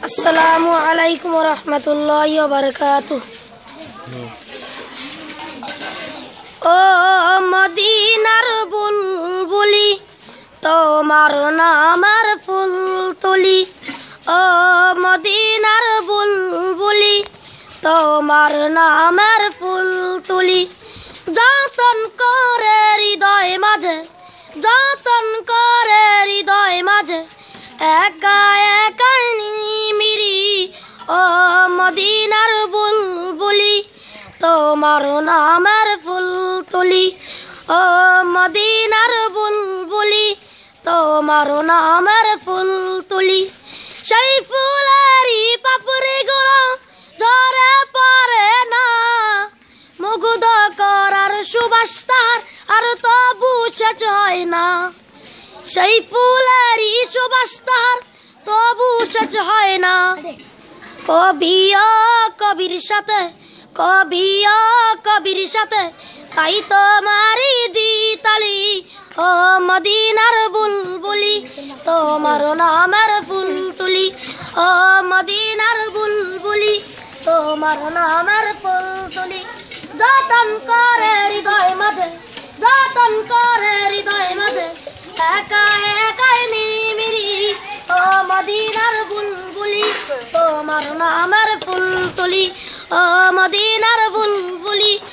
আসসালামু আলাইকুম ওয়া রাহমাতুল্লাহি ওয়া বারাকাতুহু। ও মদিনার বুলবুলি তোমার নামের ফুল তুলি, ও মদিনার বুলবুলি তোমার নামের ফুল তুলি। যতন করে হৃদয় মাঝে, যতন করে হৃদয় মাঝে একা একাই নিমিরি, ও মদিনার বুলবুলি তোমার নামের ফুল তুলি, ও মদিনার বুলবুলি তোমার নামের ফুল তুলি। সেই ফুলেরই পাপড়ি গুলো ঝরে পড়ে না, মুগ্ধ করার সুবাস তার আর তবু শেষ হয় না। সেই ফুলেরই সুবাস তার তবু শেষ হয় না। কবি ও কবির সাথে, কবি ও কবির সাথে তাই তোমারই দিতালি, ও মদিনার বুলবুলি তোমার নামের ফুল তুলি, ও মদিনার বুলবুলি তোমার নামের ফুল তুলি। যতন করে হৃদয় মাঝে, যতন করে হৃদয় মাঝে একা একাই নিমিরি, ও মদিনার বুলবুলি তোমার নামের ফুল তুলি, ও মদিনার বুলবুলি